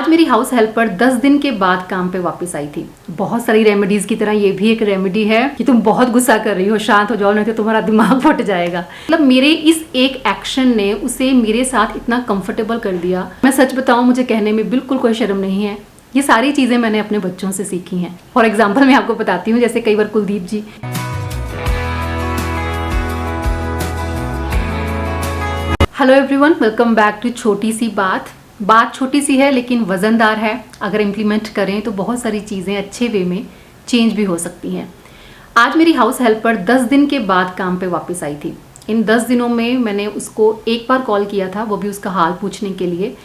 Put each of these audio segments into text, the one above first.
आज मेरी house helper 10 दिन के बाद काम पे वापस आई थी। बहुत सारी रेमेडीज की तरह ये भी एक रेमेडी है कि तुम बहुत गुस्सा कर रही हो, शांत हो जाओ, नहीं तो तुम्हारा दिमाग फट जाएगा। मतलब मेरे इस एक एक्शन ने उसे मेरे साथ इतना कंफर्टेबल कर दिया। मैं सच बताऊं, मुझे कहने में बिल्कुल कोई शर्म नहीं है। ये सारी चीजें मैंने अपने बच्चों से सीखी हैं। फॉर एग्जाम्पल मैं आपको बताती हूँ, जैसे कई बार Kuldeep ji hello everyone, welcome back to छोटी सी बात छोटी सी है लेकिन वजनदार है। अगर इम्प्लीमेंट करें तो बहुत सारी चीज़ें अच्छे वे में चेंज भी हो सकती हैं। आज मेरी हाउस हेल्पर 10 दिन के बाद काम पे वापस आई थी। इन 10 दिनों में मैंने उसको एक बार कॉल किया था, वो भी उसका हाल पूछने के लिए,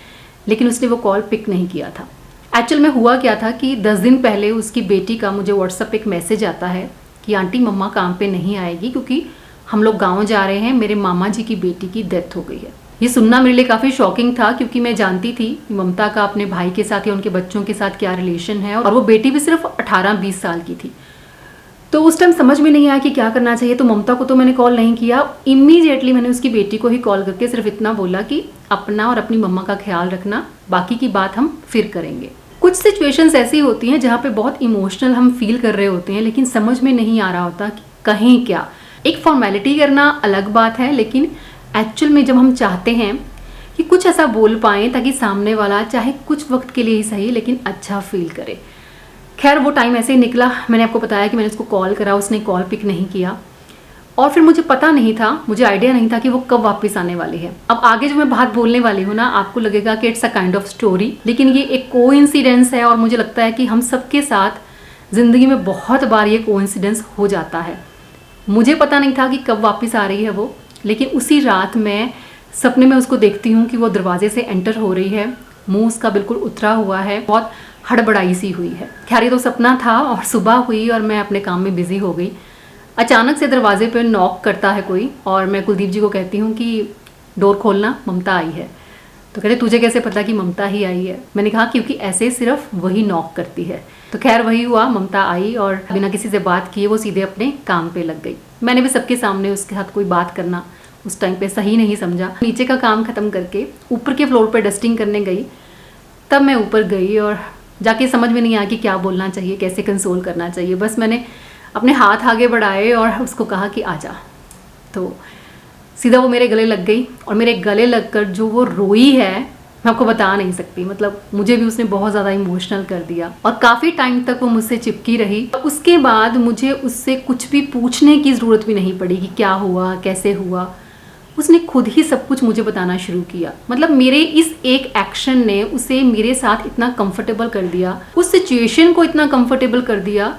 लेकिन उसने वो कॉल पिक नहीं किया था। एक्चुअल में हुआ क्या था कि 10 दिन पहले उसकी बेटी का मुझे व्हाट्सएप पे एक मैसेज आता है कि आंटी मम्मा काम पे नहीं आएगी क्योंकि हम लोग गाँव जा रहे हैं, मेरे मामा जी की बेटी की डेथ हो गई है। ये सुनना मेरे लिए काफ़ी शॉकिंग था क्योंकि मैं जानती थी ममता का अपने भाई के साथ या उनके बच्चों के साथ क्या रिलेशन है, और वो बेटी भी सिर्फ 18-20 साल की थी। तो उस टाइम समझ में नहीं आया कि क्या करना चाहिए। तो ममता को तो मैंने कॉल नहीं किया, इमीडिएटली मैंने उसकी बेटी को ही कॉल करके सिर्फ इतना बोला कि अपना और अपनी मम्मा का ख्याल रखना, बाकी की बात हम फिर करेंगे। कुछ सिचुएशंस ऐसी होती हैं जहाँ पे बहुत इमोशनल हम फील कर रहे होते हैं, लेकिन समझ में नहीं आ रहा होता कि कहीं क्या। एक फॉर्मेलिटी करना अलग बात है, लेकिन एक्चुअल में जब हम चाहते हैं कि कुछ ऐसा बोल पाएँ ताकि सामने वाला चाहे कुछ वक्त के लिए ही सही लेकिन अच्छा फील करे। खैर वो टाइम ऐसे ही निकला। मैंने आपको बताया कि मैंने उसको कॉल करा, उसने कॉल पिक नहीं किया, और फिर मुझे पता नहीं था, मुझे आइडिया नहीं था कि वो कब वापस आने वाली है। अब आगे जो मैं बात बोलने वाली हूँ ना, आपको लगेगा कि it's a kind of story, लेकिन ये एक कोइंसिडेंस है और मुझे लगता है कि हम सबके साथ ज़िंदगी में बहुत बार ये कोइंसिडेंस हो जाता है। मुझे पता नहीं था कि कब वापस आ रही है वो, लेकिन उसी रात मैं सपने में उसको देखती हूँ कि वो दरवाजे से एंटर हो रही है, मुंह उसका बिल्कुल उतरा हुआ है, बहुत हड़बड़ाई सी हुई है। खैर ये तो सपना था, और सुबह हुई और मैं अपने काम में बिजी हो गई। अचानक से दरवाजे पे नॉक करता है कोई, और मैं कुलदीप जी को कहती हूँ कि डोर खोलना, ममता आई है। तो कहते तुझे कैसे पता कि ममता ही आई है? मैंने कहा क्योंकि ऐसे सिर्फ वही नॉक करती है। तो खैर वही हुआ, ममता आई और बिना किसी से बात किए वो सीधे अपने काम पे लग गई। मैंने भी सबके सामने उसके साथ कोई बात करना उस टाइम पे सही नहीं समझा। नीचे का काम ख़त्म करके ऊपर के फ्लोर पे डस्टिंग करने गई, तब मैं ऊपर गई और जाके समझ में नहीं आया कि क्या बोलना चाहिए, कैसे कंसोल करना चाहिए। बस मैंने अपने हाथ आगे बढ़ाए और उसको कहा कि आजा। तो सीधा वो मेरे गले लग गई, और मेरे गले लगकर जो वो रोई है मैं आपको बता नहीं सकती। मतलब मुझे भी उसने बहुत ज़्यादा इमोशनल कर दिया, और काफ़ी टाइम तक वो मुझसे चिपकी रही। उसके बाद मुझे उससे कुछ भी पूछने की ज़रूरत भी नहीं पड़ी कि क्या हुआ, कैसे हुआ। उसने खुद ही सब कुछ मुझे बताना शुरू किया। मतलब मेरे इस एक एक्शन ने उसे मेरे साथ इतना कंफर्टेबल कर दिया, उस सिचुएशन को इतना कंफर्टेबल कर दिया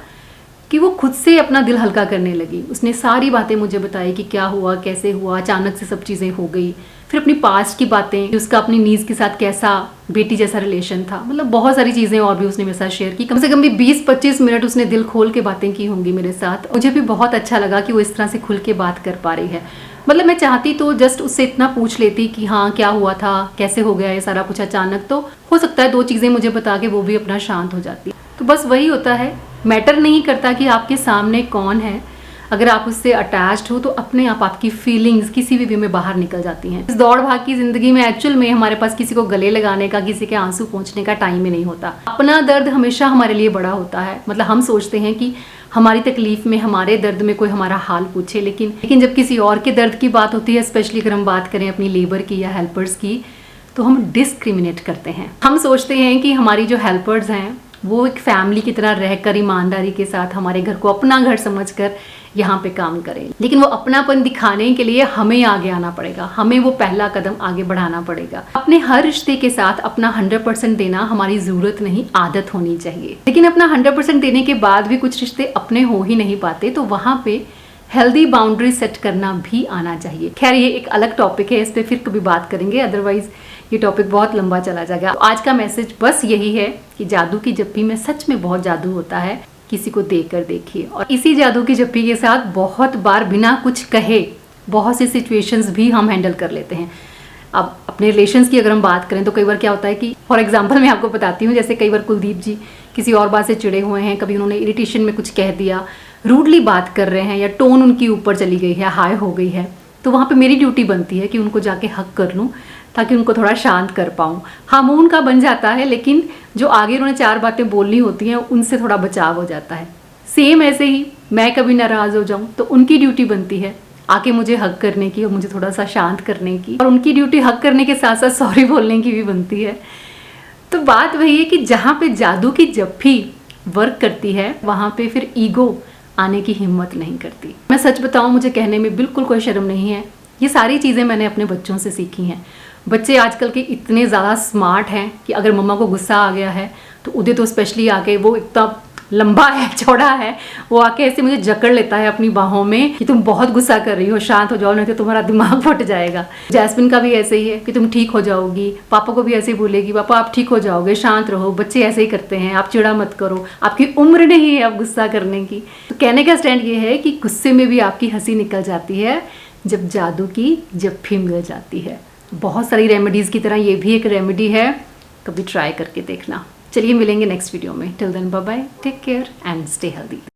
कि वो खुद से अपना दिल हल्का करने लगी। उसने सारी बातें मुझे बताई कि क्या हुआ, कैसे हुआ, अचानक से सब चीज़ें हो गई। फिर अपनी पास्ट की बातें, उसका अपनी नीज के साथ कैसा बेटी जैसा रिलेशन था, मतलब बहुत सारी चीज़ें और भी उसने मेरे साथ शेयर की। कम से कम भी 20-25 मिनट उसने दिल खोल के बातें की होंगी मेरे साथ। मुझे भी बहुत अच्छा लगा कि वो इस तरह से खुल के बात कर पा रही है। मतलब मैं चाहती तो जस्ट उससे इतना पूछ लेती कि हाँ क्या हुआ था, कैसे हो गया ये सारा कुछ अचानक, तो हो सकता है 2 चीज़ें मुझे बता के वो भी अपना शांत हो जाती। तो बस वही होता है, मैटर नहीं करता कि आपके सामने कौन है, अगर आप उससे अटैच्ड हो तो अपने आप आपकी फीलिंग्स किसी भी वे में बाहर निकल जाती हैं। इस दौड़ भाग की ज़िंदगी में एक्चुअल में हमारे पास किसी को गले लगाने का, किसी के आंसू पोंछने का टाइम ही नहीं होता। अपना दर्द हमेशा हमारे लिए बड़ा होता है। मतलब हम सोचते हैं कि हमारी तकलीफ में, हमारे दर्द में कोई हमारा हाल पूछे, लेकिन जब किसी और के दर्द की बात होती है, स्पेशली अगर हम बात करें अपनी लेबर की या हेल्पर्स की, तो हम डिस्क्रिमिनेट करते हैं। हम सोचते हैं कि हमारी जो हेल्पर्स हैं वो एक फैमिली की तरह रहकर ईमानदारी के साथ हमारे घर को अपना घर समझकर यहाँ पे काम करें, लेकिन वो अपनापन दिखाने के लिए हमें आगे आना पड़ेगा, हमें वो पहला कदम आगे बढ़ाना पड़ेगा। अपने हर रिश्ते के साथ अपना 100% देना हमारी ज़रूरत नहीं, आदत होनी चाहिए। लेकिन अपना 100% देने के बाद भी कुछ रिश्ते अपने हो ही नहीं पाते, तो वहाँ पे हेल्दी बाउंड्री सेट करना भी आना चाहिए। खैर ये एक अलग टॉपिक है, इस पर फिर कभी बात करेंगे, अदरवाइज ये टॉपिक बहुत लंबा चला जाएगा। आज का मैसेज बस यही है कि जादू की जप्पी में सच में बहुत जादू होता है, किसी को देकर देखिए। और इसी जादू की जप्पी के साथ बहुत बार बिना कुछ कहे बहुत सी सिचुएशंस भी हम हैंडल कर लेते हैं। अब अपने रिलेशंस की अगर हम बात करें तो कई बार क्या होता है कि फॉर एग्जांपल मैं आपको बताती हूँ, जैसे कई बार कुलदीप जी किसी और बात से चिड़े हुए हैं, कभी उन्होंने इरिटेशन में कुछ कह दिया, रूडली बात कर रहे हैं, या टोन उनकी ऊपर चली गई है, हाई हो गई है, तो वहाँ पे मेरी ड्यूटी बनती है कि उनको जाके हक कर लूँ ताकि उनको थोड़ा शांत कर पाऊँ। हाँ, मुँह उनका बन जाता है, लेकिन जो आगे उन्होंने 4 बातें बोलनी होती हैं उनसे थोड़ा बचाव हो जाता है। सेम ऐसे ही मैं कभी नाराज़ हो जाऊँ तो उनकी ड्यूटी बनती है आके मुझे हग करने की और मुझे थोड़ा सा शांत करने की, और उनकी ड्यूटी हग करने के साथ साथ सॉरी बोलने की भी बनती है। तो बात वही है कि जहाँ पे जादू की जप्फी वर्क करती है वहाँ पे फिर ईगो आने की हिम्मत नहीं करती। मैं सच बताऊँ, मुझे कहने में बिल्कुल कोई शर्म नहीं है। ये सारी चीज़ें मैंने अपने बच्चों से सीखी हैं। बच्चे आजकल के इतने ज़्यादा स्मार्ट हैं कि अगर मम्मा को गुस्सा आ गया है तो उधर तो स्पेशली आके, वो इतना लंबा है, चौड़ा है, वो आके ऐसे मुझे जकड़ लेता है अपनी बाहों में कि तुम बहुत गुस्सा कर रही हो, शांत हो जाओ नहीं तो तुम्हारा दिमाग फट जाएगा। जैस्मिन का भी ऐसे ही है कि तुम ठीक हो जाओगी, पापा को भी ऐसे ही बोलेगी, पापा आप ठीक हो जाओगे, शांत रहो। बच्चे ऐसे ही करते हैं, आप चिढ़ा मत करो, आपकी उम्र नहीं है अब गुस्सा करने की। तो कहने का स्टैंड ये है कि गुस्से में भी आपकी हंसी निकल जाती है जब जादू की जप्फी मिल जाती है। बहुत सारी रेमेडीज़ की तरह ये भी एक रेमेडी है, कभी ट्राई करके देखना। चलिए मिलेंगे नेक्स्ट वीडियो में। Till then bye bye, take care and stay healthy.